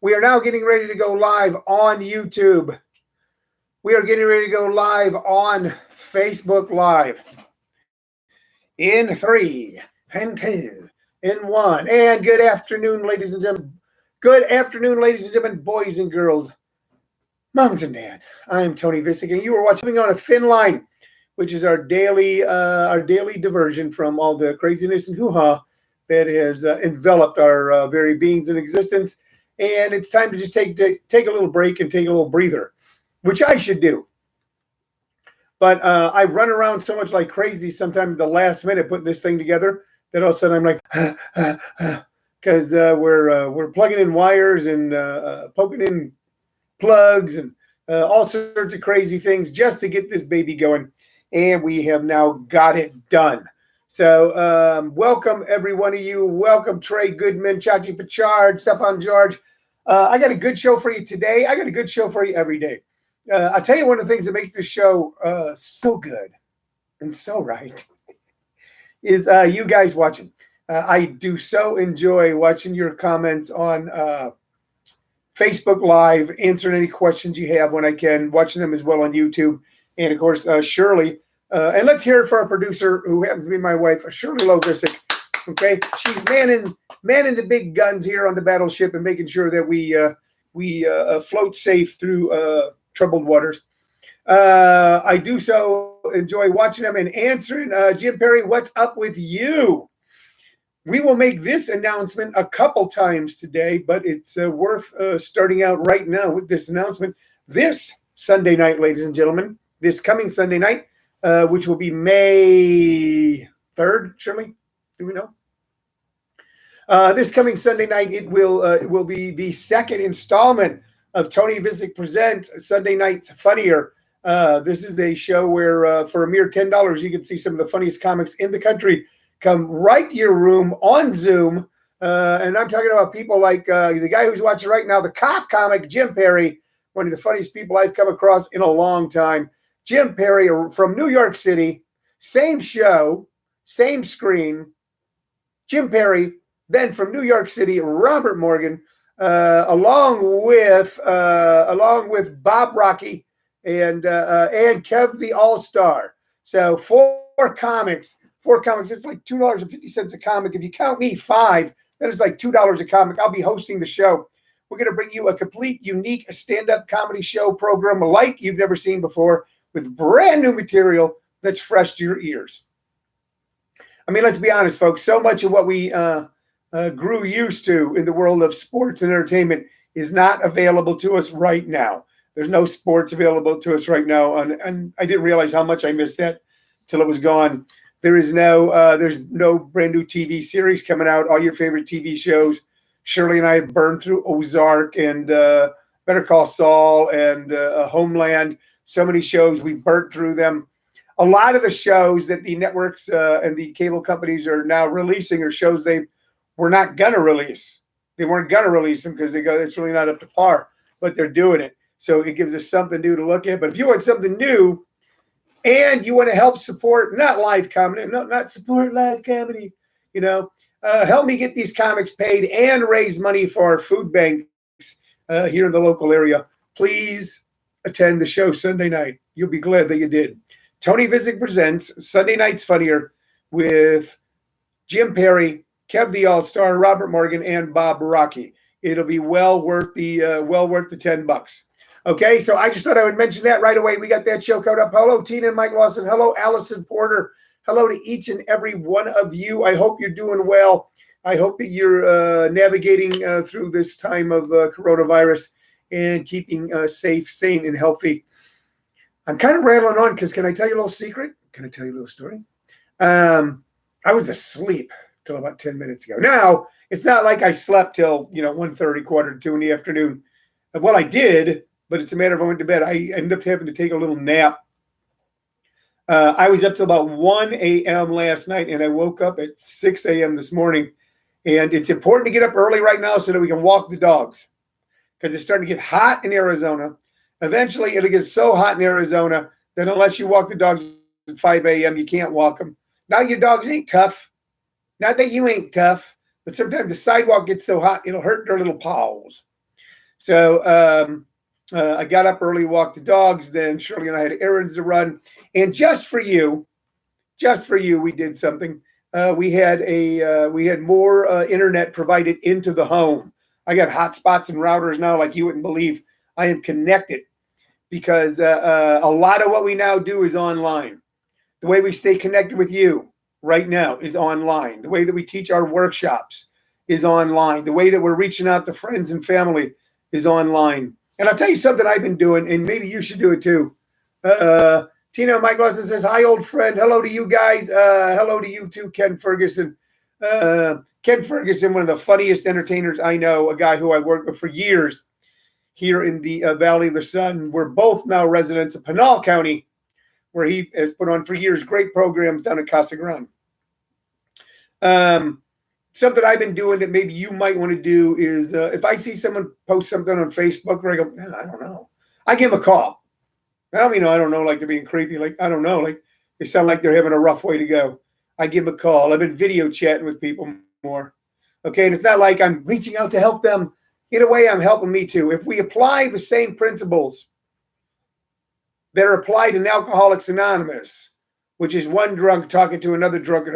We are now getting ready to go live on YouTube. We are getting ready to go live on Facebook Live. In 3 and 2 and 1. And good afternoon, ladies and gentlemen. Good afternoon, ladies and gentlemen, boys and girls, moms and dads. I'm Tony Vicich, and you are watching on a thin line, which is our daily diversion from all the craziness and hoo-ha that has enveloped our very beings in existence. And it's time to just take a little break and take a little breather, which I should do. But I run around so much like crazy sometimes at the last minute putting this thing together that all of a sudden I'm like, because we're plugging in wires and poking in plugs and all sorts of crazy things just to get this baby going. And we have now got it done. So welcome, every one of you. Welcome, Trey Goodman, Chachi Pachard, Stefan George. I got a good show for you today. I got a good show for you every day. I'll tell you one of the things that makes this show so good and so right is you guys watching. I do so enjoy watching your comments on Facebook Live, answering any questions you have when I can, watching them as well on YouTube. And, of course, Shirley. And let's hear it for our producer, who happens to be my wife, Shirley Lovisic. Okay, she's manning the big guns here on the battleship and making sure that we float safe through troubled waters. I do so enjoy watching them and answering. Jim Perry, what's up with you? We will make this announcement a couple times today, but it's worth starting out right now with this announcement. This Sunday night, ladies and gentlemen, this coming Sunday night, which will be May 3rd, Shirley, do we know? This coming Sunday night, it will be the second installment of Tony Vicich Presents Sunday Nights Funnier. This is a show where for a mere $10, you can see some of the funniest comics in the country come right to your room on Zoom. And I'm talking about people like the guy who's watching right now, the cop comic, Jim Perry, one of the funniest people I've come across in a long time. Jim Perry from New York City, same show, same screen. Jim Perry, then from New York City, Robert Morgan, along with Bob Rocky and Kev the All-Star. So four comics. It's like $2.50 a comic. If you count me, 5, that is like $2 a comic. I'll be hosting the show. We're going to bring you a complete, unique stand-up comedy show program like you've never seen before, with brand new material that's fresh to your ears. I mean, let's be honest, folks. So much of what we grew used to in the world of sports and entertainment is not available to us right now. There's no sports available to us right now, and I didn't realize how much I missed that till it was gone. There's no brand new TV series coming out. All your favorite TV shows. Shirley and I have burned through Ozark and Better Call Saul and Homeland. So many shows, we burnt through them. A lot of the shows that the networks and the cable companies are now releasing are shows they were not going to release. They weren't going to release them because it's really not up to par, but they're doing it. So it gives us something new to look at. But if you want something new and you want to help support, not live comedy, not support live comedy, help me get these comics paid and raise money for our food banks here in the local area, please attend the show Sunday night. You'll be glad that you did. Tony Vicich Presents Sunday Nights Funnier with Jim Perry, Kev the All-Star, Robert Morgan, and Bob Rocky. It'll be well worth the $10. Okay, so I just thought I would mention that right away. We got that show coming up. Hello, Tina and Mike Lawson. Hello, Allison Porter. Hello to each and every one of you. I hope you're doing well. I hope that you're navigating through this time of coronavirus and keeping safe, sane, and healthy. I'm kind of rattling on because can I tell you a little secret? Can I tell you a little story? I was asleep till about 10 minutes ago. Now, it's not like I slept till 1:30, 1:45 in the afternoon. Well, I did, but it's a matter of I went to bed. I ended up having to take a little nap. I was up till about 1 a.m. last night, and I woke up at 6 a.m. this morning. And it's important to get up early right now so that we can walk the dogs, because it's starting to get hot in Arizona. Eventually, it'll get so hot in Arizona that unless you walk the dogs at 5 a.m., you can't walk them. Now your dogs ain't tough. Not that you ain't tough, but sometimes the sidewalk gets so hot, it'll hurt their little paws. So I got up early, walked the dogs. Then Shirley and I had errands to run. And just for you, we did something. We had more internet provided into the home. I got hotspots and routers now, like you wouldn't believe. I am connected because a lot of what we now do is online. The way we stay connected with you right now is online. The way that we teach our workshops is online. The way that we're reaching out to friends and family is online. And I'll tell you something I've been doing, and maybe you should do it too. Tina Mike Lawson says, hi, old friend. Hello to you guys. Hello to you too, Ken Ferguson. Ken Ferguson, one of the funniest entertainers I know, a guy who I worked with for years here in the Valley of the Sun. We're both now residents of Pinal County, where he has put on for years great programs down in Casa Grande. Something I've been doing that maybe you might want to do is if I see someone post something on Facebook where I go, I don't know, I give them a call. I don't know, like they're being creepy. Like, I don't know, like they sound like they're having a rough way to go. I give them a call. I've been video chatting with people more. Okay. And it's not like I'm reaching out to help them. In a way, I'm helping me too. If we apply the same principles that are applied in Alcoholics Anonymous, which is one drunk talking to another drunk in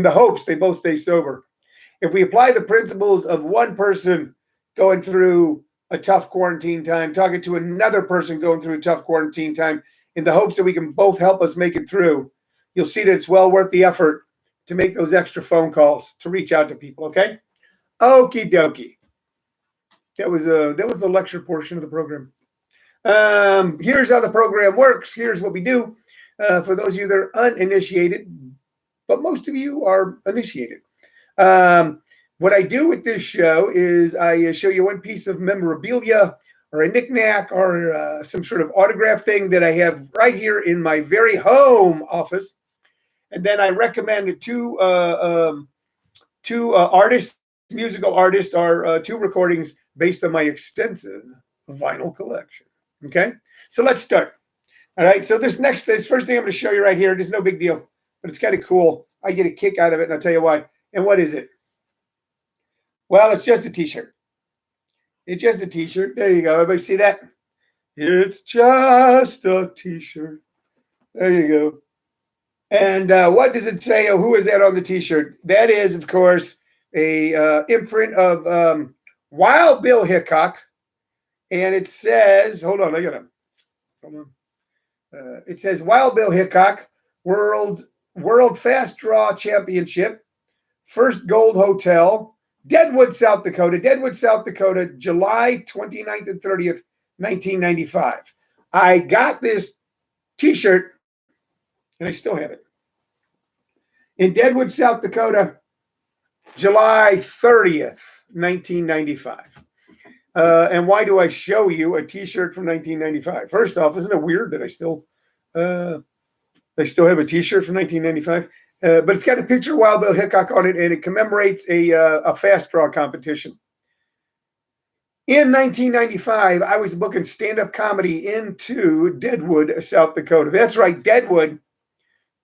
the hopes they both stay sober. If we apply the principles of one person going through a tough quarantine time, talking to another person going through a tough quarantine time, in the hopes that we can both help us make it through, you'll see that it's well worth the effort to make those extra phone calls to reach out to people. Okay, okie dokie. That was the lecture portion of the program. Here's how the program works. Here's what we do. For those of you that are uninitiated, but most of you are initiated. What I do with this show is I show you one piece of memorabilia or a knickknack or some sort of autograph thing that I have right here in my very home office. And then I recommend two artists, musical artists, or two recordings based on my extensive vinyl collection. Okay, so let's start. All right, so this first thing I'm going to show you right here, it's no big deal, but it's kind of cool. I get a kick out of it, and I'll tell you why. And what is it? Well, it's just a T-shirt. It's just a T-shirt. There you go. Everybody see that? It's just a T-shirt. There you go. And what does it say? Oh, who is that on the T-shirt? That is, of course, a imprint of Wild Bill Hickok. And it says, hold on. It says Wild Bill Hickok, World Fast Draw Championship, First Gold Hotel, Deadwood, South Dakota, July 29th and 30th, 1995. I got this T-shirt, and I still have it, in Deadwood, South Dakota, July 30th, 1995. And why do I show you a T-shirt from 1995? First off, isn't it weird that I still have a T-shirt from 1995? But it's got a picture of Wild Bill Hickok on it, and it commemorates a fast draw competition. In 1995, I was booking stand-up comedy into Deadwood, South Dakota. That's right, Deadwood.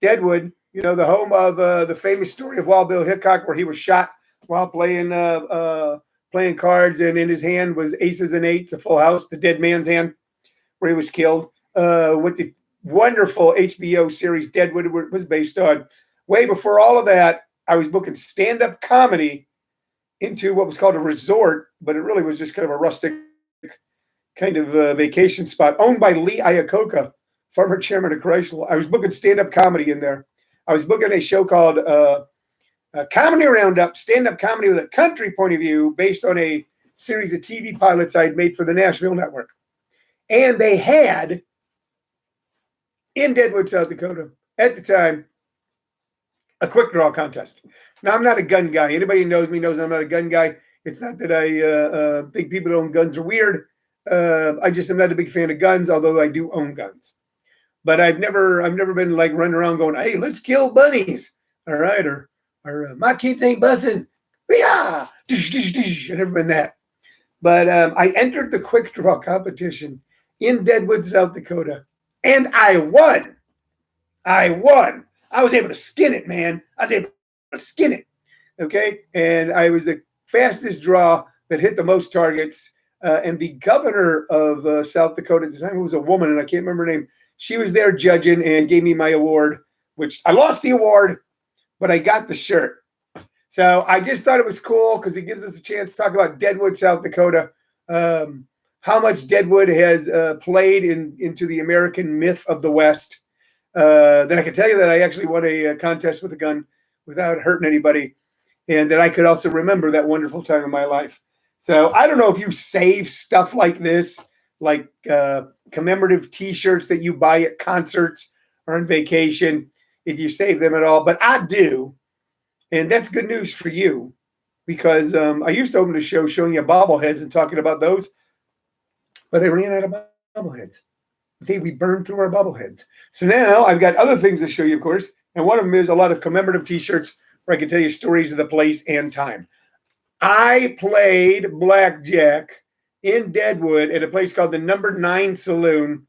You know, the home of the famous story of Wild Bill Hickok, where he was shot while playing cards, and in his hand was aces and eights, a full house, the dead man's hand, where he was killed. With the wonderful HBO series Deadwood was based on. Way before all of that, I was booking stand-up comedy into what was called a resort, but it really was just kind of a rustic kind of vacation spot owned by Lee Iacocca, former chairman of Chrysler. I was booking stand-up comedy in there. I was booking a show called Comedy Roundup, stand-up comedy with a country point of view based on a series of TV pilots I'd made for the Nashville Network. And they had, in Deadwood, South Dakota, at the time, a quick draw contest. Now, I'm not a gun guy. Anybody who knows me knows I'm not a gun guy. It's not that I think people who own guns are weird. I just am not a big fan of guns, although I do own guns. But I've never been like running around going, hey, let's kill bunnies. All right. Or my kids ain't bussing. Yeah. I've never been that. But I entered the quick draw competition in Deadwood, South Dakota, and I won. I was able to skin it, man. Okay. And I was the fastest draw that hit the most targets. and the governor of South Dakota at the time, who was a woman, and I can't remember her name, she was there judging and gave me my award, which I lost the award, but I got the shirt. So I just thought it was cool because it gives us a chance to talk about Deadwood, South Dakota, how much Deadwood has played into the American myth of the West. Then I can tell you that I actually won a contest with a gun without hurting anybody, and that I could also remember that wonderful time in my life. So I don't know if you save stuff like this, like commemorative T-shirts that you buy at concerts or on vacation, if you save them at all, but I do. And that's good news for you because I used to open a show showing you bobbleheads and talking about those, but I ran out of bobbleheads. Okay, we burned through our bobbleheads. So now I've got other things to show you, of course, and one of them is a lot of commemorative T-shirts where I can tell you stories of the place and time. I played blackjack in Deadwood at a place called the Number 9 Saloon,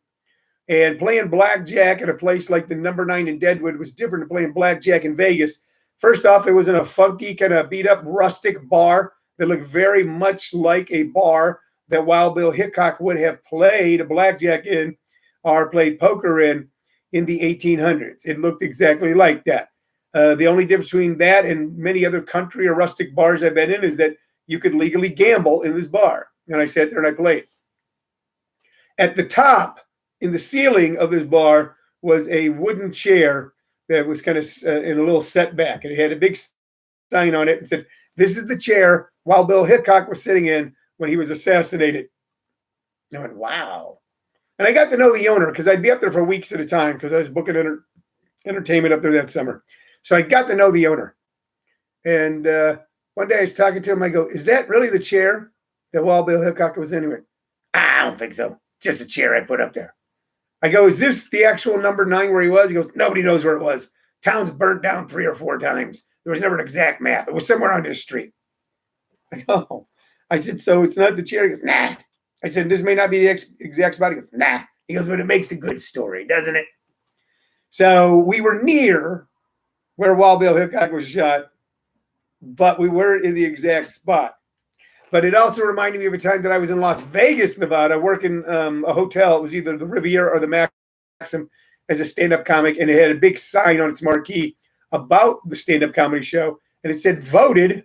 and playing blackjack at a place like the Number 9 in Deadwood was different than playing blackjack in Vegas. First off, it was in a funky, kind of beat-up, rustic bar that looked very much like a bar that Wild Bill Hickok would have played blackjack in or played poker in the 1800s. It looked exactly like that. The only difference between that and many other country or rustic bars I've been in is that you could legally gamble in this bar. And I sat there and I played. At the top, in the ceiling of this bar, was a wooden chair that was kind of in a little setback. And it had a big sign on it and said, "This is the chair Wild Bill Hickok was sitting in when he was assassinated." And I went, wow. And I got to know the owner because I'd be up there for weeks at a time because I was booking entertainment up there that summer. So I got to know the owner. And one day I was talking to him. I go, "Is that really the chair that Wild Bill Hickok was in?" He went, "I don't think so. Just a chair I put up there." I go, "Is this the actual Number 9 where he was?" He goes, "Nobody knows where it was. Town's burnt down 3 or 4 times. There was never an exact map. It was somewhere on this street." I go, "Oh." I said, "So it's not the chair?" He goes, "Nah." I said, "This may not be the exact spot." He goes, "Nah." He goes, "But it makes a good story, doesn't it?" So we were near where Wild Bill Hickok was shot, but we weren't in the exact spot. But it also reminded me of a time that I was in Las Vegas, Nevada, working a hotel. It was either the Riviera or the Maxim as a stand-up comic, and it had a big sign on its marquee about the stand-up comedy show, and it said, "Voted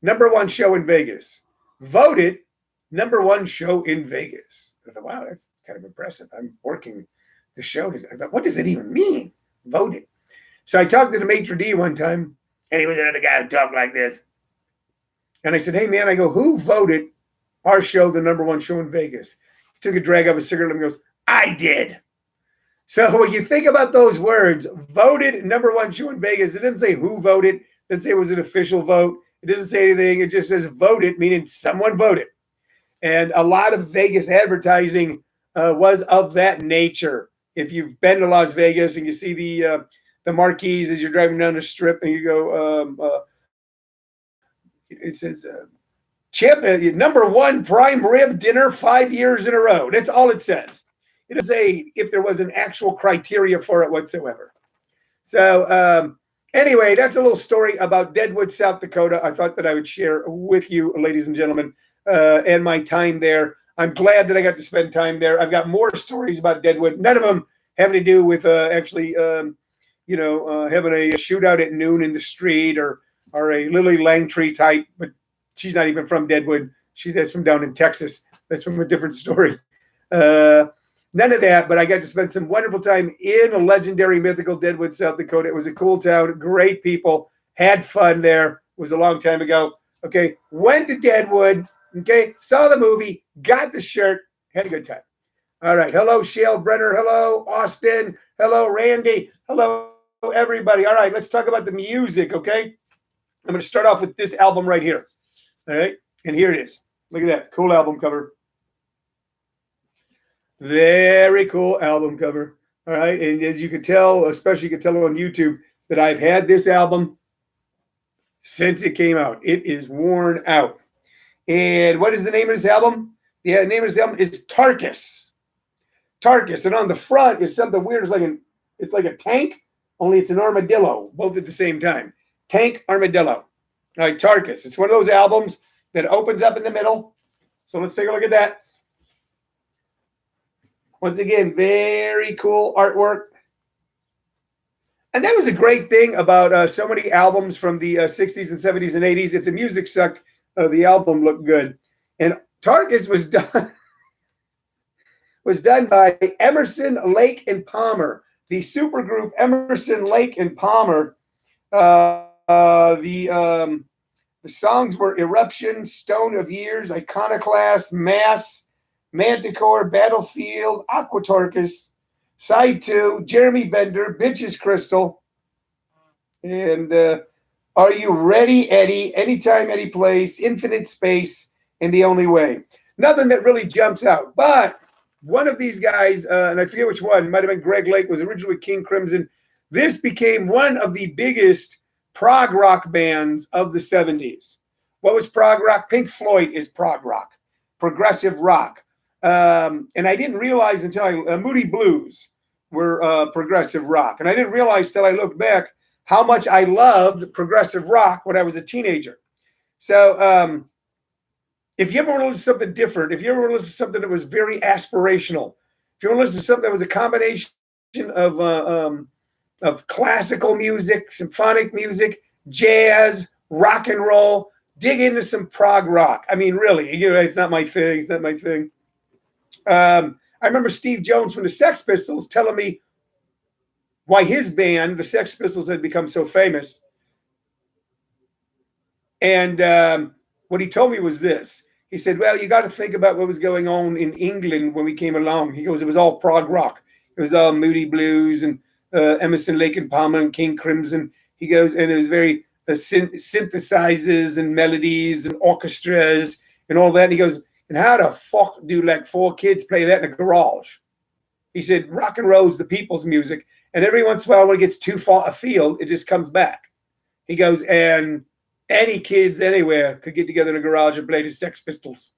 #1 show in Vegas." Voted #1 show in Vegas. I thought, wow, that's kind of impressive. I'm working the show. I thought, what does it even mean? Voted. So I talked to the maitre d' one time, and he was another guy who talked like this. And I said, "Hey, man," I go, "who voted our show the #1 show in Vegas?" He took a drag of a cigarette and goes, "I did." So when you think about those words, voted #1 show in Vegas, it doesn't say who voted. It doesn't say it was an official vote. It doesn't say anything. It just says voted, meaning someone voted. And a lot of Vegas advertising was of that nature. If you've been to Las Vegas and you see the marquees as you're driving down the strip and you go, it says, "Chip, #1 prime rib dinner 5 years in a row." That's all it says. It doesn't say if there was an actual criteria for it whatsoever. So anyway, that's a little story about Deadwood, South Dakota. I thought that I would share with you, ladies and gentlemen, and my time there. I'm glad that I got to spend time there. I've got more stories about Deadwood. None of them having to do with having a shootout at noon in the street or a Lily Langtree type, but she's not even from Deadwood. That's from down in Texas. That's from a different story. None of that, but I got to spend some wonderful time in a legendary, mythical Deadwood, South Dakota. It was a cool town, great people, had fun there. It was a long time ago. Okay, went to Deadwood, okay, saw the movie, got the shirt, had a good time. All right, hello, Shale Brenner. Hello, Austin. Hello, Randy. Hello, everybody. All right, let's talk about the music, okay? I'm going to start off with this album right here. All right, and here it is. Look at that, cool album cover. Very cool album cover. All right, and as you can tell, especially you can tell on YouTube, that I've had this album since it came out. It is worn out. And what is the name of this album? Yeah, the name of this album is Tarkus. Tarkus, and on the front is something weird. It's like a tank, only it's an armadillo, both at the same time. Tank, armadillo. All right, Tarkus. It's one of those albums that opens up in the middle. So let's take a look at that. Once again, very cool artwork. And that was a great thing about so many albums from the 60s and 70s and 80s. If the music sucked, the album looked good. And Targets was done by Emerson, Lake and Palmer, the supergroup Emerson, Lake and Palmer. The songs were Eruption, Stone of Years, Iconoclast, Mass, Manticore, Battlefield, Aquatorcus, Side 2, Jeremy Bender, Bitches Crystal, and Are You Ready, Eddie, Anytime, Any Place, Infinite Space, and The Only Way. Nothing that really jumps out, but one of these guys, and I forget which one, might have been Greg Lake, was originally King Crimson. This became one of the biggest prog rock bands of the 70s. What was prog rock? Pink Floyd is prog rock, progressive rock. And I didn't realize until Moody Blues were progressive rock. And I didn't realize till I looked back how much I loved progressive rock when I was a teenager. So if you ever want to listen to something different, if you ever want to listen to something that was very aspirational, if you want to listen to something that was a combination of classical music, symphonic music, jazz, rock and roll, dig into some prog rock. I mean, really, it's not my thing. It's not my thing. I remember Steve Jones from the Sex Pistols telling me why his band, the Sex Pistols, had become so famous. And what he told me was this. He said, well, you got to think about what was going on in England when we came along. He goes, it was all prog rock. It was all Moody Blues and Emerson, Lake and Palmer and King Crimson. He goes, and it was very synthesizers and melodies and orchestras and all that. And he goes, and how the fuck do like 4 kids play that in a garage? He said, rock and roll is the people's music. And every once in a while, when it gets too far afield, it just comes back. He goes, and any kids anywhere could get together in a garage and play the Sex Pistols.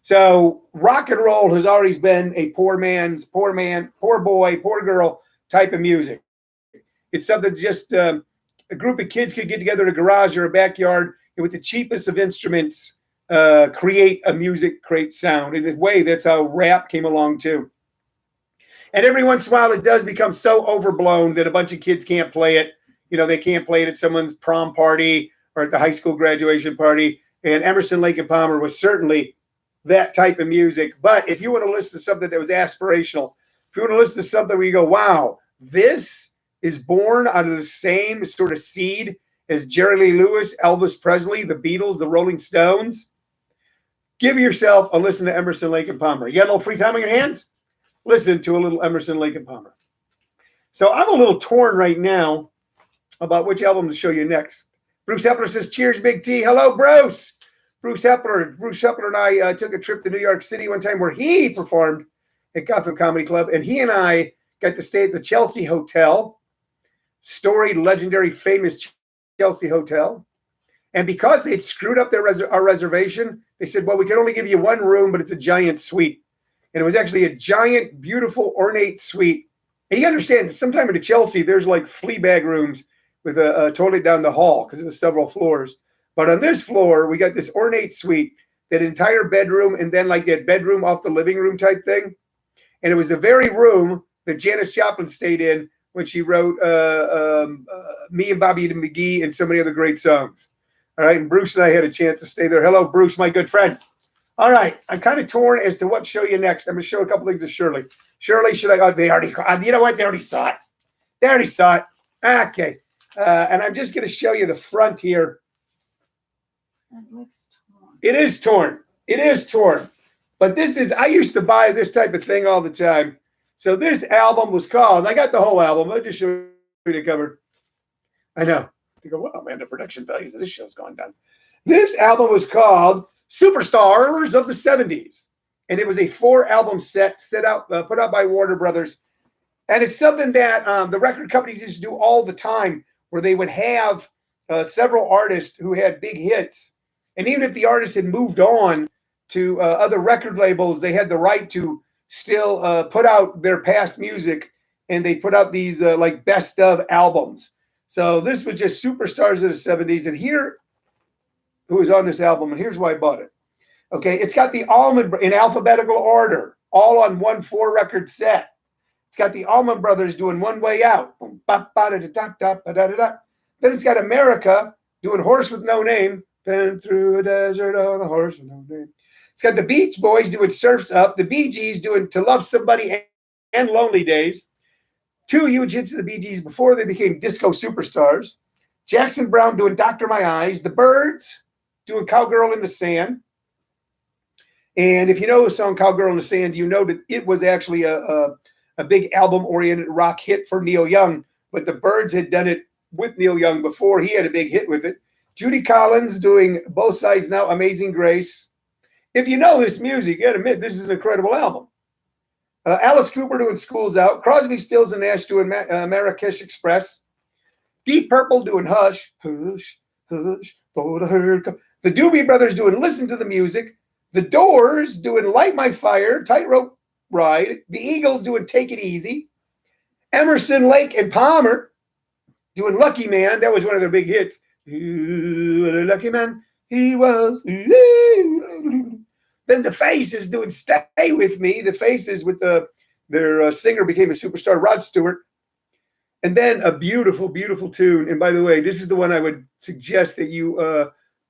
So rock and roll has always been a poor boy, poor girl type of music. It's something just a group of kids could get together in a garage or a backyard and with the cheapest of instruments create a music, create sound. In a way, that's how rap came along too. And every once in a while, it does become so overblown that a bunch of kids can't play it. They can't play it at someone's prom party or at the high school graduation party. And Emerson, Lake and Palmer was certainly that type of music. But if you want to listen to something that was aspirational, if you want to listen to something where you go, wow, this is born out of the same sort of seed as Jerry Lee Lewis, Elvis Presley, the Beatles, the Rolling Stones, give yourself a listen to Emerson, Lake and Palmer. You got a little free time on your hands? Listen to a little Emerson, Lake and Palmer. So I'm a little torn right now about which album to show you next. Bruce Hepler says, cheers, Big T. Hello, Bruce. Bruce Hepler and I took a trip to New York City one time where he performed at Gotham Comedy Club, and he and I got to stay at the Chelsea Hotel, storied, legendary, famous Chelsea Hotel. And because they'd screwed up our reservation, they said, well, we can only give you one room, but it's a giant suite. And it was actually a giant, beautiful, ornate suite. And you understand, sometime in Chelsea, there's like flea bag rooms with a toilet down the hall because it was several floors. But on this floor, we got this ornate suite, that entire bedroom, and then like that bedroom off the living room type thing. And it was the very room that Janis Joplin stayed in when she wrote Me and Bobby McGee and so many other great songs. All right, and Bruce and I had a chance to stay there. Hello, Bruce, my good friend. All right, I'm kind of torn as to what to show you next. I'm going to show a couple things to Shirley. Shirley, should I? Oh, they already. You know what? They already saw it. They already saw it. Okay, and I'm just going to show you the front here. That looks torn. It is torn. It is torn. But this is. I used to buy this type of thing all the time. So this album was called. I got the whole album. I'll just show you the cover. I know. You go, well, man, the production values of this show's gone down. This album was called Superstars of the 70s. And it was a 4-album set put out by Warner Brothers. And it's something that the record companies used to do all the time, where they would have several artists who had big hits. And even if the artist had moved on to other record labels, they had the right to still put out their past music. And they put out these like best of albums. So this was just Superstars of the 70s. And here, who was on this album, and here's why I bought it. Okay, it's got the Allman in alphabetical order, all on one 4-record set. It's got the Allman Brothers doing One Way Out. Then it's got America doing Horse with No Name. Been through a desert on a horse with no name. It's got the Beach Boys doing Surf's Up. The Bee Gees doing To Love Somebody and Lonely Days. 2 huge hits of the Bee Gees before they became disco superstars. Jackson Browne doing Doctor My Eyes. The Byrds doing Cowgirl in the Sand. And if you know the song Cowgirl in the Sand, you know that it was actually a big album-oriented rock hit for Neil Young, but the Byrds had done it with Neil Young before he had a big hit with it. Judy Collins doing Both Sides Now, Amazing Grace. If you know this music, you gotta admit, this is an incredible album. Alice Cooper doing School's Out. Crosby, Stills, and Nash doing Marrakesh Express. Deep Purple doing Hush, Hush, Hush, Thought I Heard. The Doobie Brothers doing Listen to the Music. The Doors doing Light My Fire, Tightrope Ride. The Eagles doing Take It Easy. Emerson, Lake, and Palmer doing Lucky Man. That was one of their big hits. Ooh, what a lucky man he was. Then the Faces doing Stay With Me. The Faces with their singer became a superstar, Rod Stewart. And then a beautiful, beautiful tune. And by the way, this is the one I would suggest that you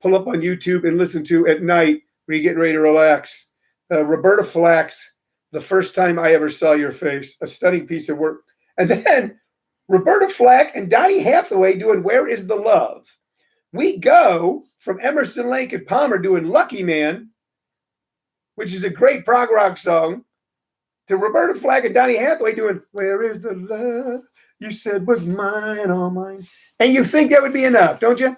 pull up on YouTube and listen to at night when you're getting ready to relax. Roberta Flack's The First Time I Ever Saw Your Face, a stunning piece of work. And then Roberta Flack and Donny Hathaway doing Where Is the Love? We go from Emerson, Lake, and Palmer doing Lucky Man, which is a great prog rock song, to Roberta Flack and Donny Hathaway doing Where Is the Love You Said Was Mine, All Mine. And you think that would be enough, don't you?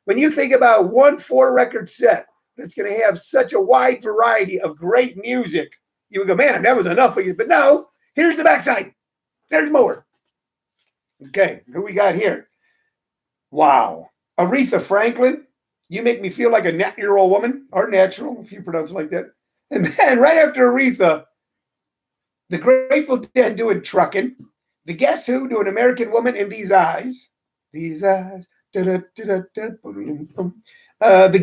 When you think about one 4-record set that's going to have such a wide variety of great music, you would go, man, that was enough for you. But no, here's the backside. There's more. Okay, who we got here? Wow. Aretha Franklin, You Make Me Feel Like a Nat-year-old Woman, or natural, if you pronounce it like that. And then right after Aretha, the Grateful Dead doing Truckin', the Guess Who doing American Woman in These Eyes. These Eyes. The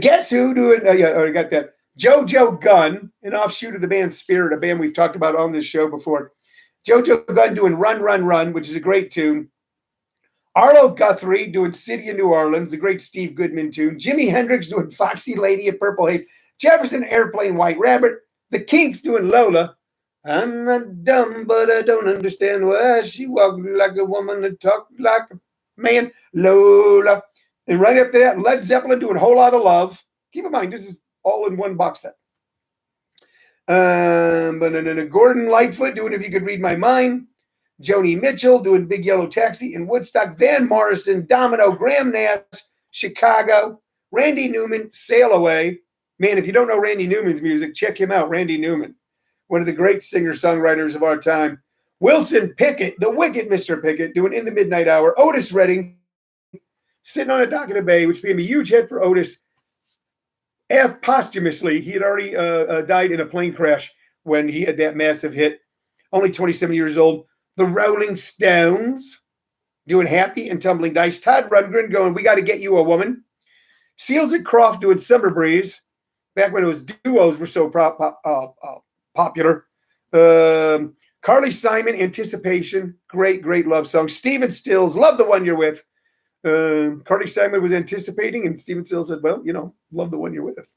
Guess Who doing, yeah, I got that. JoJo Gunn, an offshoot of the band Spirit, a band we've talked about on this show before. JoJo Gunn doing Run, Run, Run, which is a great tune. Arlo Guthrie doing City of New Orleans, the great Steve Goodman tune. Jimi Hendrix doing Foxy Lady of Purple Haze. Jefferson Airplane, White Rabbit. The Kinks doing Lola. I'm not dumb, but I don't understand why she walked like a woman and talked like a man. Lola. And right after that, Led Zeppelin doing Whole Lotta Love. Keep in mind, this is all in one box set. Gordon Lightfoot doing If You Could Read My Mind. Joni Mitchell doing Big Yellow Taxi in Woodstock. Van Morrison, Domino, Graham Nash, Chicago. Randy Newman, Sail Away. Man, if you don't know Randy Newman's music, check him out. Randy Newman, one of the great singer-songwriters of our time. Wilson Pickett, the wicked Mr. Pickett, doing In the Midnight Hour. Otis Redding, Sitting on a Dock in the Bay, which became a huge hit for Otis. Posthumously, he had already died in a plane crash when he had that massive hit. Only 27 years old. The Rolling Stones doing Happy and Tumbling Dice. Todd Rundgren going We Gotta Get You a Woman. Seals and Croft doing Summer Breeze. Back when it was duos were so popular. Carly Simon, Anticipation. Great, great love song. Stephen Stills, Love the One You're With. Carly Simon was anticipating, and Stephen Stills said, well, you know, love the one you're with.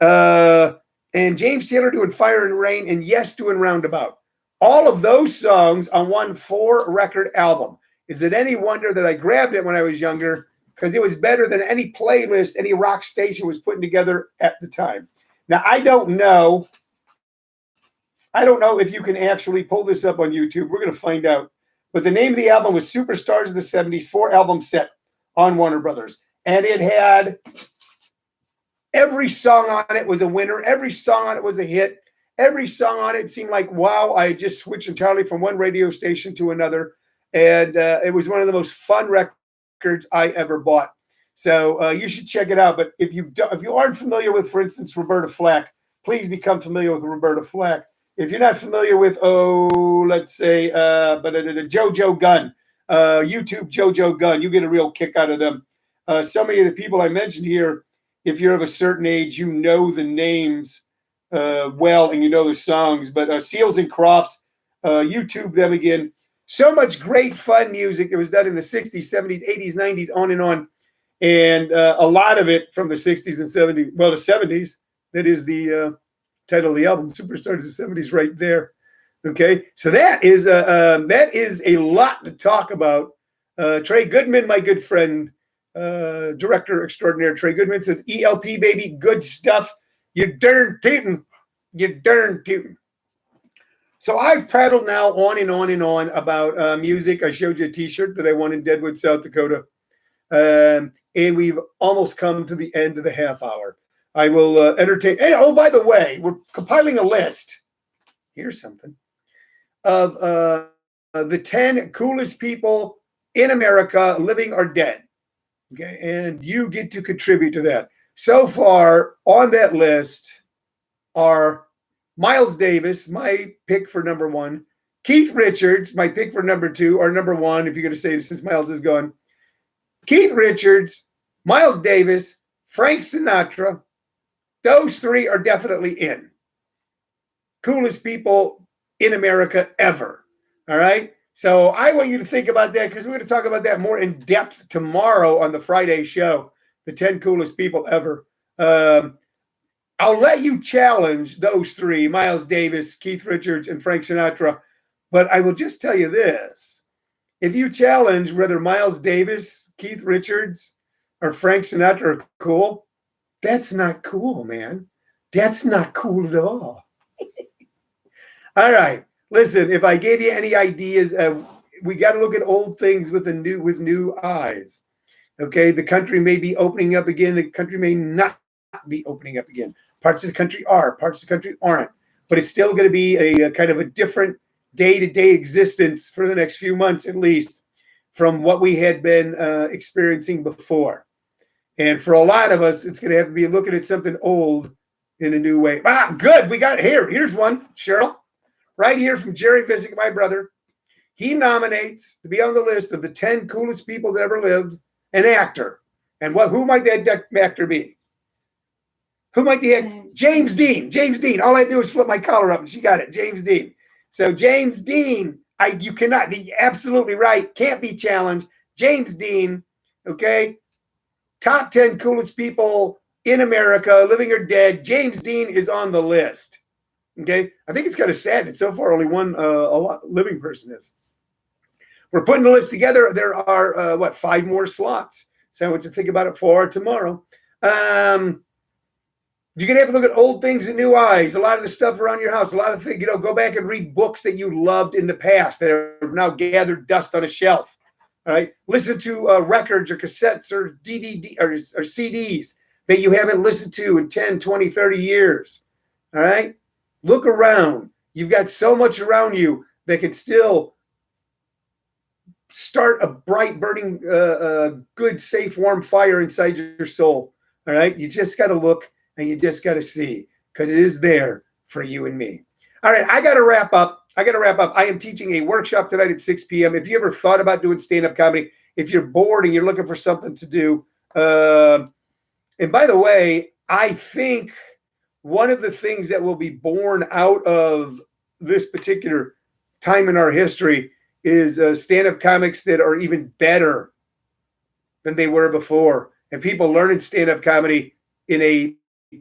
And James Taylor doing Fire and Rain, and Yes doing Roundabout. All of those songs on one 4-record album. Is it any wonder that I grabbed it when I was younger? Because it was better than any playlist any rock station was putting together at the time. Now, I don't know if you can actually pull this up on YouTube. We're going to find out. But the name of the album was Superstars of the 70s, 4-album set on Warner Brothers. And it had every song on it was a winner. Every song on it was a hit. Every song on it seemed like, wow, I just switched entirely from one radio station to another. And it was one of the most fun records I ever bought. So you should check it out. But if you aren't familiar with, for instance, Roberta Flack, please become familiar with Roberta Flack. If you're not familiar with, let's say, JoJo Gunn, YouTube JoJo Gunn, you get a real kick out of them. So many of the people I mentioned here if you're of a certain age, you know the names well and you know the songs. But Seals and Crofts, YouTube them again. So much great fun music that was done in the 60s, 70s, 80s, 90s, on and on. And a lot of it from the 60s and 70s, well, the 70s. That is the title of the album, Superstars of the 70s, right there. Okay, so that is a lot to talk about. Trey Goodman, my good friend, director extraordinaire Trey Goodman, says, ELP, baby, good stuff. You darn tootin'. You darn tootin'. So I've prattled now on and on and on about music. I showed you a T-shirt that I won in Deadwood, South Dakota. And we've almost come to the end of the half hour. I will entertain. Hey, oh, by the way, we're compiling a list. Here's something of the 10 coolest people in America, living or dead. Okay, and you get to contribute to that. So far on that list are Miles Davis, my pick for number 1. Keith Richards, my pick for number 2, or number 1, if you're going to say, since Miles is gone. Keith Richards, Miles Davis, Frank Sinatra. Those 3 are definitely in. Coolest people in America ever. All right? So I want you to think about that, because we're going to talk about that more in depth tomorrow on the Friday show, the 10 coolest people ever. I'll let you challenge those 3, Miles Davis, Keith Richards, and Frank Sinatra. But I will just tell you this. If you challenge whether Miles Davis, Keith Richards, or Frank Sinatra are cool, that's not cool, man. That's not cool at all. All right. Listen, if I gave you any ideas, we got to look at old things with new eyes. Okay, the country may be opening up again. The country may not be opening up again. Parts of the country are, parts of the country aren't. But it's still going to be a kind of a different day-to-day existence for the next few months, at least, from what we had been experiencing before. And for a lot of us, it's going to have to be looking at something old in a new way. Ah, good. We got here's one, Cheryl, right here from Jerry Vicich, my brother. He nominates to be on the list of the 10 coolest people that ever lived, an actor. And who might that actor be? Who might the actor? James Dean. James Dean. All I do is flip my collar up and she got it. James Dean. So James Dean, you cannot be absolutely right. Can't be challenged. James Dean, okay? Top 10 coolest people in America, living or dead. James Dean is on the list. Okay? I think it's kind of sad that so far only one living person is. We're putting the list together. There are, 5 more slots. So I want you to think about it for tomorrow. You're going to have to look at old things with new eyes. A lot of the stuff around your house, a lot of things, go back and read books that you loved in the past that are now gathered dust on a shelf. All right. Listen to records or cassettes or DVD or CDs that you haven't listened to in 10, 20, 30 years. All right. Look around. You've got so much around you that can still start a bright, burning, good, safe, warm fire inside your soul. All right. You just got to look. And you just got to see, because it is there for you and me. All right, I got to wrap up. I am teaching a workshop tonight at 6 p.m. If you ever thought about doing stand-up comedy, if you're bored and you're looking for something to do, and by the way, I think one of the things that will be born out of this particular time in our history is stand-up comics that are even better than they were before, and people learning stand-up comedy in a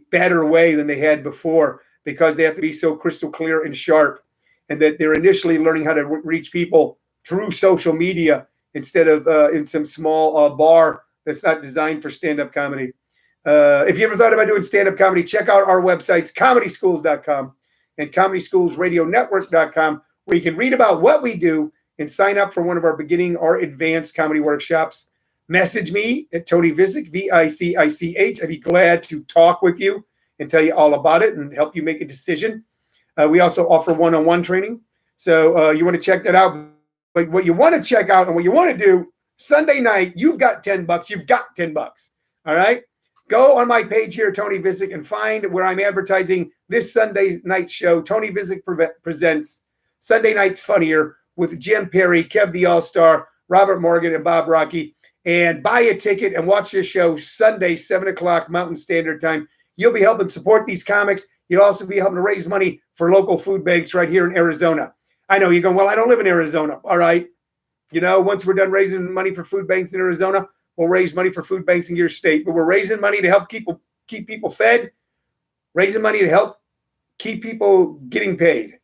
better way than they had before, because they have to be so crystal clear and sharp, and that they're initially learning how to reach people through social media instead of in some small bar that's not designed for stand-up comedy. If you ever thought about doing stand-up comedy, check out our websites, comedyschools.com and comedyschoolsradionetwork.com, where you can read about what we do and sign up for one of our beginning or advanced comedy workshops. Message me at Tony Vicich, Vicich. I'd be glad to talk with you and tell you all about it and help you make a decision. We also offer one-on-one training. So you want to check that out. But what you want to check out and what you want to do, Sunday night, you've got $10. You've got $10. All right? Go on my page here, Tony Vicich, and find where I'm advertising this Sunday night show. Tony Vicich presents Sunday Night's Funnier with Jim Perry, Kev the All-Star, Robert Morgan, and Bob Rocky. and buy a ticket and watch this show Sunday, 7 o'clock Mountain Standard Time. You'll be helping support these comics. You'll also be helping to raise money for local food banks right here in Arizona. I know you're going, well, I don't live in Arizona. All right. You know, once we're done raising money for food banks in Arizona, we'll raise money for food banks in your state. But we're raising money to help keep people fed, raising money to help keep people getting paid.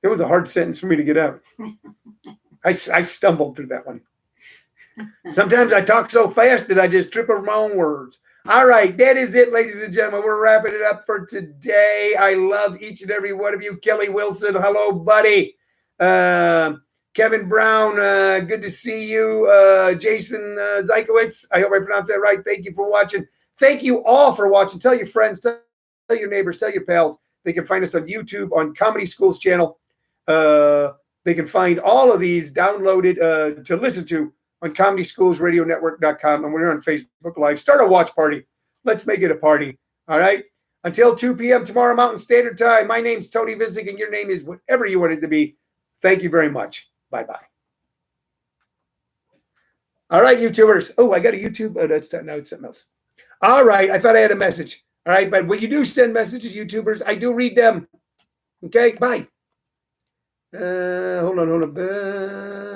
It was a hard sentence for me to get out. I stumbled through that one. Sometimes I talk so fast that I just trip over my own words. All right, that is it, ladies and gentlemen. We're wrapping it up for today. I love each and every one of you. Kelly Wilson, hello, buddy. Kevin Brown, good to see you. Jason Zykowitz, I hope I pronounced that right. Thank you for watching. Thank you all for watching. Tell your friends, tell your neighbors, tell your pals. They can find us on YouTube, on Comedy Schools channel. They can find all of these downloaded to listen to on ComedySchoolsRadioNetwork.com, and we're on Facebook Live. Start a watch party. Let's make it a party. All right? Until 2 p.m. tomorrow Mountain Standard Time, my name's Tony Vicich, and your name is whatever you want it to be. Thank you very much. Bye-bye. All right, YouTubers. Oh, I got a YouTube. Oh, that's now it's something else. All right. I thought I had a message. All right. But when you do send messages, YouTubers, I do read them. Okay. Bye. Hold on.